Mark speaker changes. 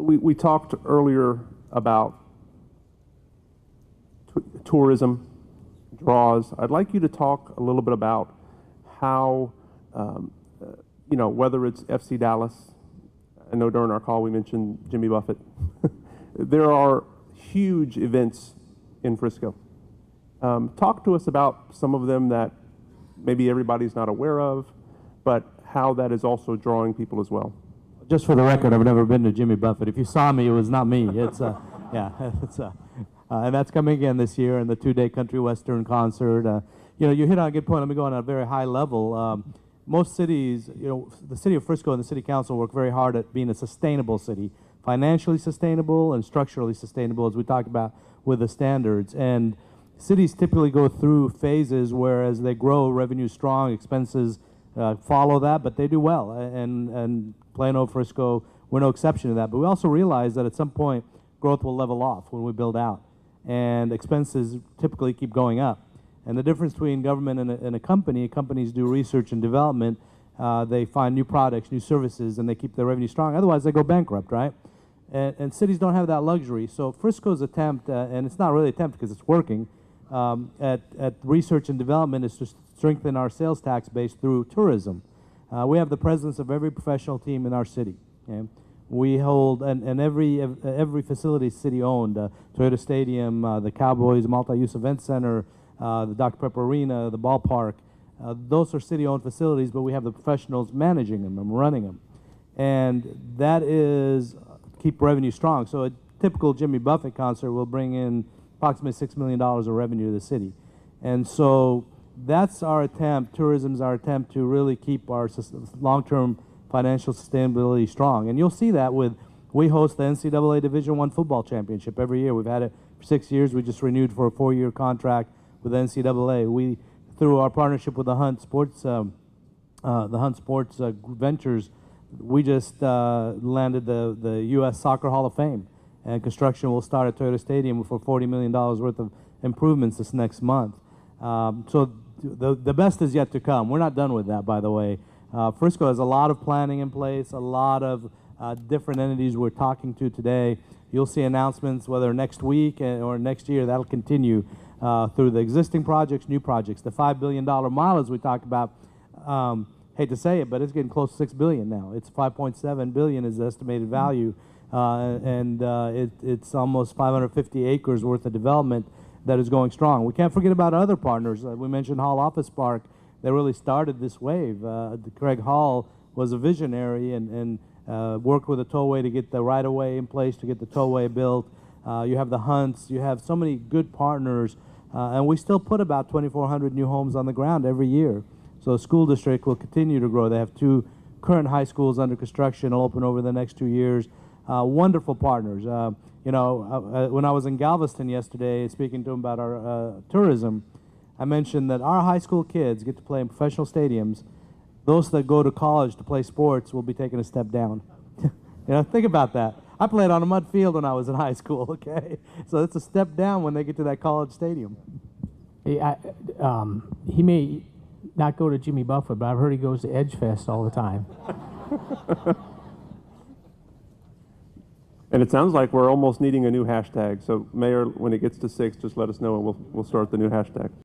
Speaker 1: we talked earlier about tourism draws. I'd like you to talk a little bit about how, you know, whether it's FC Dallas. I know during our call we mentioned Jimmy Buffett. There are huge events in Frisco. Talk to us about some of them that maybe everybody's not aware of, but how that is also drawing people as well.
Speaker 2: Just for the record, I've never been to Jimmy Buffett. If you saw me, it was not me. It's yeah, it's and that's coming again this year in the two-day country western concert. You know, you hit on a good point. Let me go on a very high level. Most cities, you know, the city of Frisco and the city council work very hard at being a sustainable city, financially sustainable and structurally sustainable, as we talked about with the standards. And cities typically go through phases where, as they grow, revenue strong, expenses follow that, but they do well. And Plano, Frisco, we're no exception to that. But we also realize that at some point, growth will level off when we build out, and expenses typically keep going up. And the difference between government and a company, companies do research and development, they find new products, new services, and they keep their revenue strong. Otherwise, they go bankrupt, right? And cities don't have that luxury. So Frisco's attempt, and it's not really an attempt because it's working, at research and development is to strengthen our sales tax base through tourism. We have the presence of every professional team in our city. Okay? We hold, and every facility is city-owned. Toyota Stadium, the Cowboys Multi-Use Event Center, the Dr. Pepper Arena, the ballpark. Those are city-owned facilities, but we have the professionals managing them and running them. And that is keep revenue strong. So a typical Jimmy Buffett concert will bring in approximately $6 million of revenue to the city. And so that's our attempt, tourism's our attempt to really keep our long-term financial sustainability strong. And you'll see that with, we host the NCAA Division I football championship every year. We've had it for 6 years. We just renewed for a 4-year contract with the NCAA. We, through our partnership with the Hunt Sports, Ventures, we just landed the U.S. Soccer Hall of Fame. And construction will start at Toyota Stadium for $40 million worth of improvements this next month. So the best is yet to come. We're not done with that, by the way. Frisco has a lot of planning in place, a lot of different entities we're talking to today. You'll see announcements whether next week or next year. That'll continue through the existing projects, new projects. The $5 billion mile, as we talked about, hate to say it, but it's getting close to $6 billion now. It's $5.7 billion is the estimated value, it's almost 550 acres worth of development that is going strong. We can't forget about other partners. We mentioned Hall Office Park. They really started this wave. Craig Hall was a visionary and worked with the tollway to get the right-of-way in place, to get the tollway built. You have the Hunts. You have so many good partners. And we still put about 2,400 new homes on the ground every year. So the school district will continue to grow. They have 2 current high schools under construction. Will open over the next 2 years. Wonderful partners. You know, when I was in Galveston yesterday speaking to them about our tourism, I mentioned that our high school kids get to play in professional stadiums. Those that go to college to play sports will be taking a step down. You know, think about that. I played on a mud field when I was in high school, okay? So it's a step down when they get to that college stadium.
Speaker 3: He may not go to Jimmy Buffett, but I've heard he goes to Edge Fest all the time.
Speaker 1: And it sounds like we're almost needing a new hashtag. So, Mayor, when it gets to 6, just let us know and we'll start the new hashtag.